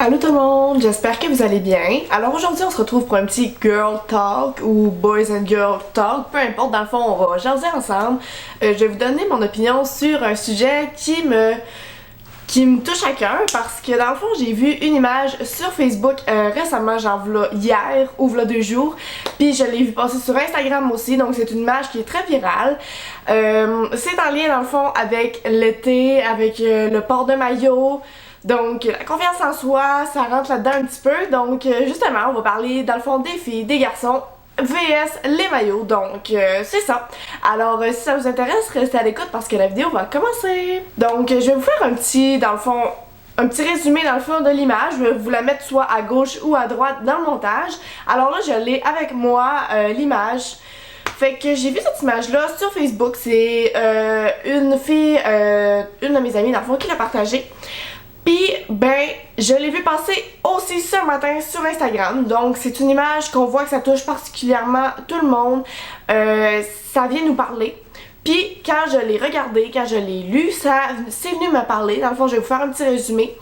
Allô tout le monde, j'espère que vous allez bien. Alors aujourd'hui on se retrouve pour un petit girl talk ou boys and girl talk, peu importe, dans le fond on va jaser ensemble. Je vais vous donner mon opinion sur un sujet qui me touche à cœur parce que dans le fond j'ai vu une image sur Facebook récemment, genre v'là hier ou v'là 2 jours, puis je l'ai vu passer sur Instagram aussi, donc c'est une image qui est très virale. C'est en lien dans le fond avec l'été, avec le port de maillot. Donc, la confiance en soi, ça rentre là-dedans un petit peu. Donc, justement, on va parler dans le fond des filles, des garçons, VS les maillots. Donc, c'est ça. Alors, si ça vous intéresse, restez à l'écoute parce que la vidéo va commencer. Donc, je vais vous faire un petit, dans le fond, un petit résumé dans le fond de l'image. Je vais vous la mettre soit à gauche ou à droite dans le montage. Alors là, je l'ai avec moi, l'image. Fait que j'ai vu cette image-là sur Facebook. C'est une fille, une de mes amies dans le fond, qui l'a partagée. Puis, ben, je l'ai vu passer aussi ce matin sur Instagram. Donc, c'est une image qu'on voit que ça touche particulièrement tout le monde. Ça vient nous parler. Puis, quand je l'ai regardé, quand je l'ai lu, c'est venu me parler. Dans le fond, je vais vous faire un petit résumé.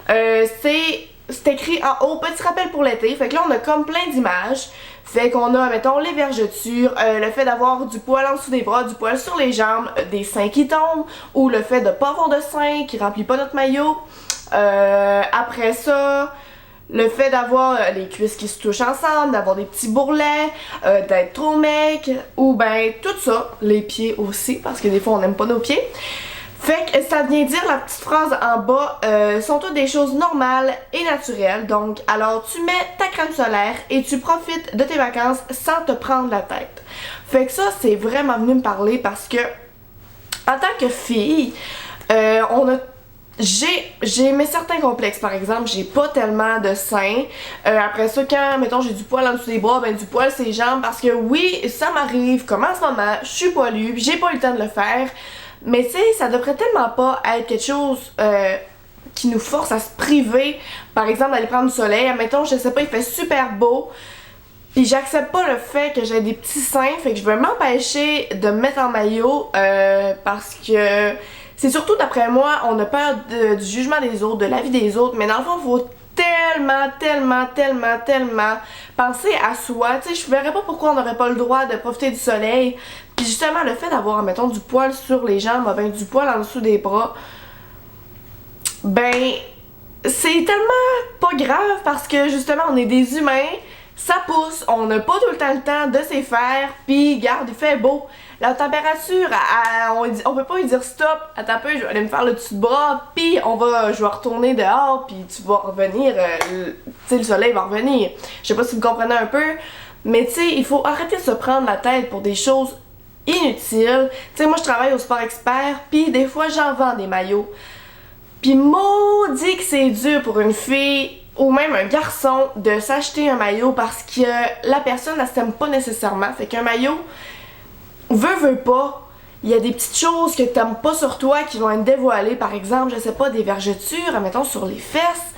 C'est écrit en haut, petit rappel pour l'été. Fait que là, on a comme plein d'images. Fait qu'on a, mettons, les vergetures, le fait d'avoir du poil en dessous des bras, du poil sur les jambes, des seins qui tombent, ou le fait de pas avoir de seins qui remplit pas notre maillot. Après ça, le fait d'avoir les cuisses qui se touchent ensemble, d'avoir des petits bourrelets, d'être trop mec, ou ben tout ça, les pieds aussi, parce que des fois on n'aime pas nos pieds. Fait que ça vient dire la petite phrase en bas, sont toutes des choses normales et naturelles. Donc, alors tu mets ta crème solaire et tu profites de tes vacances sans te prendre la tête. Fait que ça, c'est vraiment venu me parler parce que, en tant que fille, j'ai mes certains complexes, par exemple, j'ai pas tellement de seins. Après ça, quand, mettons, j'ai du poil en dessous des bras, ben du poil sur les jambes, parce que oui, ça m'arrive, comme en ce moment, je suis poilue, j'ai pas eu le temps de le faire. Mais tu sais, ça devrait tellement pas être quelque chose qui nous force à se priver, par exemple, d'aller prendre du soleil. Admettons, je sais pas, il fait super beau, puis j'accepte pas le fait que j'ai des petits seins, fait que je veux m'empêcher de me mettre en maillot parce que c'est surtout, d'après moi, on a peur du jugement des autres, de l'avis des autres, mais dans le fond, il faut tellement penser à soi. Tu sais, je verrais pas pourquoi on n'aurait pas le droit de profiter du soleil. Puis justement, le fait d'avoir, mettons, du poil sur les jambes, ben du poil en dessous des bras, ben, c'est tellement pas grave parce que justement, on est des humains, ça pousse, on n'a pas tout le temps de s'y faire, puis garde, il fait beau. La température, on peut pas lui dire stop, attends un peu, je vais aller me faire le dessus de bras, puis je vais retourner dehors, puis tu vas revenir, tu sais, le soleil va revenir. Je sais pas si vous comprenez un peu, mais tu sais, il faut arrêter de se prendre la tête pour des choses inutiles. Tu sais, moi je travaille au Sport Expert, puis des fois j'en vends des maillots. Puis maudit que c'est dur pour une fille ou même un garçon de s'acheter un maillot parce que la personne elle s'aime pas nécessairement. Fait qu'un maillot, veut pas, il y a des petites choses que t'aimes pas sur toi qui vont être dévoilées. Par exemple, je sais pas, des vergetures, admettons sur les fesses.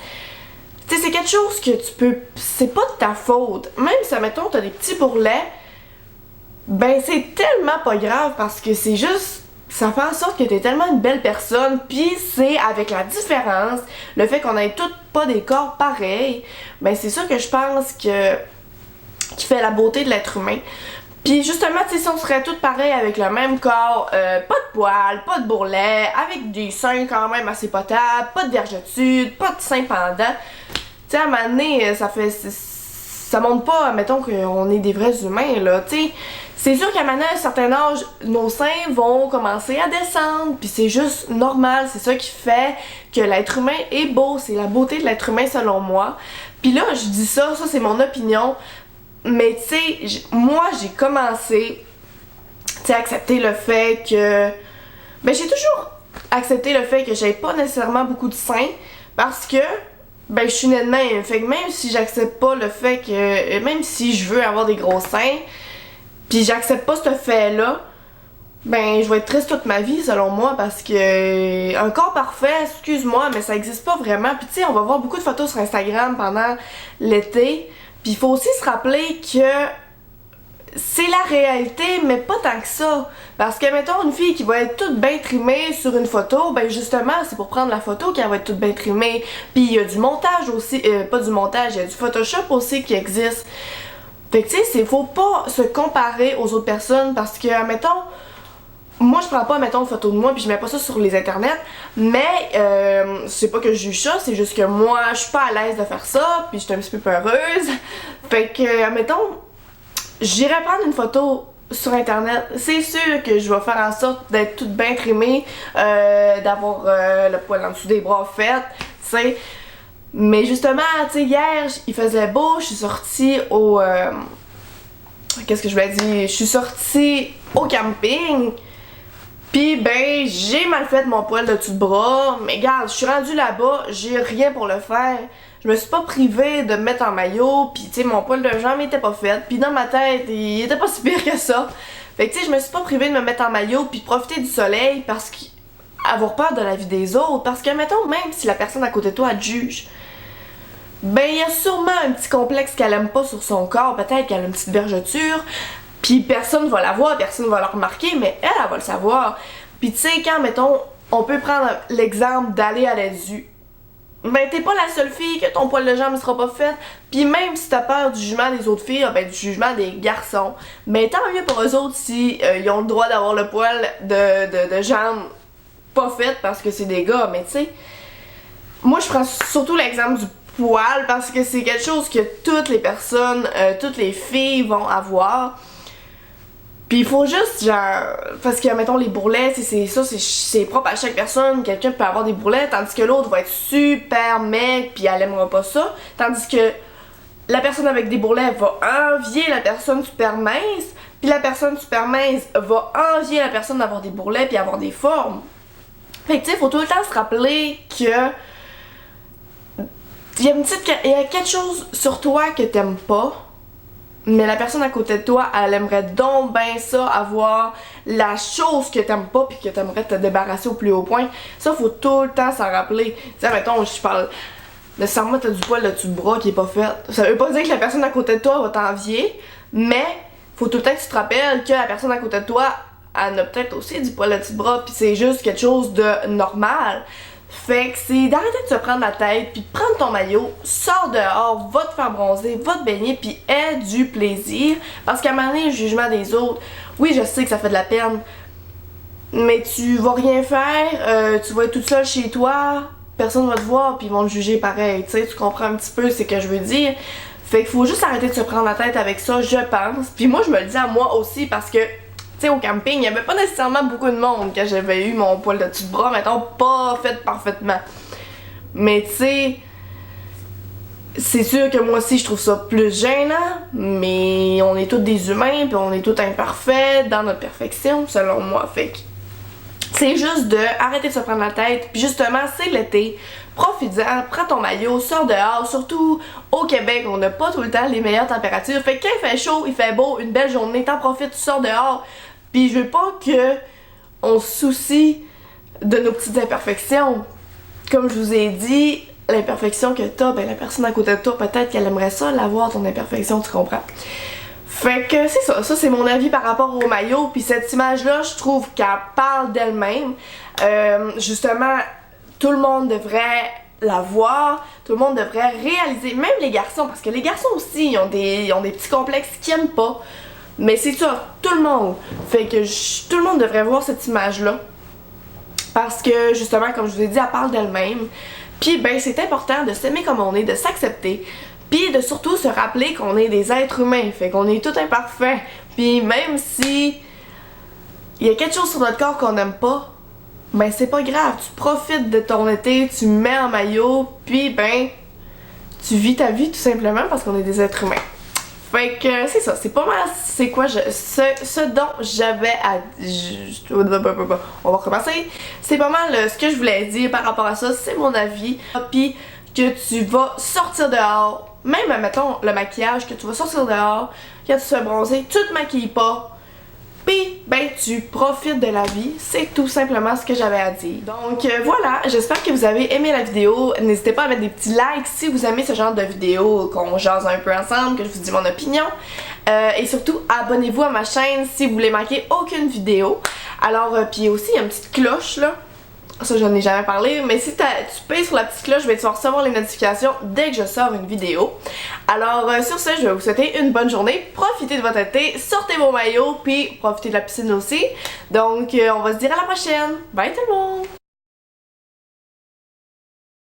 Tu sais, c'est quelque chose que tu peux, c'est pas de ta faute. Même si, admettons, t'as des petits bourrelets, ben c'est tellement pas grave parce que c'est juste, ça fait en sorte que t'es tellement une belle personne, puis c'est avec la différence, le fait qu'on ait toutes pas des corps pareils, ben c'est ça que je pense qui fait la beauté de l'être humain. Puis justement, tu sais, si on serait toutes pareilles avec le même corps, pas de poils, pas de bourrelets, avec des seins quand même assez potables, pas de vergetures, pas de seins pendants, tu sais, à un moment donné, ça montre pas, mettons, qu'on est des vrais humains, là, tu sais. C'est sûr qu'à un certain âge, nos seins vont commencer à descendre, puis c'est juste normal, c'est ça qui fait que l'être humain est beau, c'est la beauté de l'être humain selon moi. Puis là, je dis ça c'est mon opinion, mais tu sais, moi j'ai commencé, tu sais, à accepter le fait que, ben j'ai toujours accepté le fait que j'avais pas nécessairement beaucoup de seins, parce que ben je suis née de même, fait que même si j'accepte pas le fait que, même si je veux avoir des gros seins, pis j'accepte pas ce fait-là, ben je vais être triste toute ma vie selon moi parce que un corps parfait, excuse-moi, mais ça existe pas vraiment. Pis tu sais, on va voir beaucoup de photos sur Instagram pendant l'été, pis il faut aussi se rappeler que c'est la réalité, mais pas tant que ça. Parce que, mettons, une fille qui va être toute bien trimée sur une photo, ben justement, c'est pour prendre la photo qu'elle va être toute bien trimée. Puis il y a du montage aussi, pas du montage, il y a du Photoshop aussi qui existe. Fait que, tu sais, faut pas se comparer aux autres personnes parce que, mettons, moi je prends pas, mettons, une photo de moi puis je mets pas ça sur les internets, mais c'est pas que je juge ça, c'est juste que moi je suis pas à l'aise de faire ça, puis j'étais un petit peu peureuse. Fait que, mettons, j'irai prendre une photo sur internet, c'est sûr que je vais faire en sorte d'être toute bien trimée, d'avoir le poil en dessous des bras fait, tu sais. Mais justement, tu sais, hier, il faisait beau, je suis sortie au... qu'est-ce que je voulais dire? Je suis sortie au camping, pis ben, j'ai mal fait mon poil de dessous de bras, mais regarde, je suis rendue là-bas, j'ai rien pour le faire. Je me suis pas privée de me mettre en maillot, pis tu sais, mon poil de jambe était pas fait, pis dans ma tête, il était pas si pire que ça. Fait que tu sais, je me suis pas privée de me mettre en maillot, pis de profiter du soleil, parce que... avoir peur de la vie des autres, parce que, mettons, même si la personne à côté de toi te juge, ben, il y a sûrement un petit complexe qu'elle aime pas sur son corps, peut-être qu'elle a une petite vergeture, pis personne va la voir, personne va la remarquer, mais elle va le savoir. Pis tu sais, quand, mettons, on peut prendre l'exemple d'aller à la ZU, ben t'es pas la seule fille que ton poil de jambe sera pas fait, pis même si t'as peur du jugement des autres filles, ben du jugement des garçons, ben tant mieux pour eux autres si ils ont le droit d'avoir le poil de jambe pas fait parce que c'est des gars, mais tu sais, moi je prends surtout l'exemple du poil parce que c'est quelque chose que toutes les personnes, toutes les filles vont avoir. Puis il faut juste genre, parce que mettons les bourrelets, c'est propre à chaque personne, quelqu'un peut avoir des bourrelets tandis que l'autre va être super mec puis elle aimera pas ça, tandis que la personne avec des bourrelets va envier la personne super mince, puis la personne super mince va envier la personne d'avoir des bourrelets puis avoir des formes. Fait que tu sais, faut tout le temps se rappeler que il y a quelque chose sur toi que t'aimes pas, mais la personne à côté de toi, elle aimerait donc bien ça, avoir la chose que t'aimes pas puis que t'aimerais te débarrasser au plus haut point. Ça, faut tout le temps s'en rappeler. Tu sais, mettons, je parle, nécessairement t'as du poil dessus de bras qui est pas fait. Ça veut pas dire que la personne à côté de toi va t'envier, mais faut tout le temps que tu te rappelles que la personne à côté de toi, elle a peut-être aussi du poil dessus de bras puis c'est juste quelque chose de normal. Fait que c'est d'arrêter de se prendre la tête, puis de prendre ton maillot, sors dehors, va te faire bronzer, va te baigner, puis aie du plaisir. Parce qu'à un moment donné, le jugement des autres, oui, je sais que ça fait de la peine, mais tu vas rien faire, tu vas être toute seule chez toi, personne va te voir, puis ils vont te juger pareil, tu sais, tu comprends un petit peu ce que je veux dire. Fait qu'il faut juste arrêter de se prendre la tête avec ça, je pense. Puis moi, je me le dis à moi aussi, parce que tu sais, au camping, il y avait pas nécessairement beaucoup de monde quand j'avais eu mon poil de dessus de bras, mettons, pas fait parfaitement. Mais tu sais, c'est sûr que moi aussi je trouve ça plus gênant, mais on est tous des humains, puis on est tous imparfaits dans notre perfection, selon moi. Fait que c'est juste de arrêter de se prendre la tête, puis justement, c'est l'été, profite-en, prends ton maillot, sors dehors, surtout au Québec, on n'a pas tout le temps les meilleures températures. Fait que quand il fait chaud, il fait beau, une belle journée, t'en profites, tu sors dehors. Puis je veux pas que on se soucie de nos petites imperfections. Comme je vous ai dit, l'imperfection que t'as, ben la personne à côté de toi, peut-être qu'elle aimerait ça, l'avoir ton imperfection, tu comprends? Fait que c'est ça, c'est mon avis par rapport au maillot. Puis cette image-là, je trouve qu'elle parle d'elle-même. Justement, tout le monde devrait la voir, tout le monde devrait réaliser, même les garçons, parce que les garçons aussi, ils ont des petits complexes qu'ils aiment pas. Mais c'est ça, tout le monde. Fait que tout le monde devrait voir cette image-là. Parce que, justement, comme je vous ai dit, elle parle d'elle-même. Puis, ben, c'est important de s'aimer comme on est, de s'accepter. Puis, de surtout se rappeler qu'on est des êtres humains. Fait qu'on est tout imparfaits. Puis, même si il y a quelque chose sur notre corps qu'on n'aime pas, ben, c'est pas grave. Tu profites de ton été, tu mets en maillot, puis, ben, tu vis ta vie tout simplement parce qu'on est des êtres humains. Fait que c'est ça, c'est pas mal c'est quoi ce dont j'avais à... On va recommencer. C'est pas mal ce que je voulais dire par rapport à ça, c'est mon avis. Puis que tu vas sortir dehors, même mettons le maquillage, que tu vas sortir dehors, quand tu te fais bronzer, tu te maquilles pas. Pis, ben, tu profites de la vie, c'est tout simplement ce que j'avais à dire. Donc voilà, j'espère que vous avez aimé la vidéo. N'hésitez pas à mettre des petits likes si vous aimez ce genre de vidéo, qu'on jase un peu ensemble, que je vous dis mon opinion. Et surtout, abonnez-vous à ma chaîne si vous voulez manquer aucune vidéo. Alors, puis aussi, il y a une petite cloche là. Ça, j'en ai jamais parlé, mais si tu payes sur la petite cloche, tu vas recevoir les notifications dès que je sors une vidéo. Alors, sur ce, je vais vous souhaiter une bonne journée. Profitez de votre été, sortez vos maillots, puis profitez de la piscine aussi. Donc, on va se dire à la prochaine. Bye tout le monde!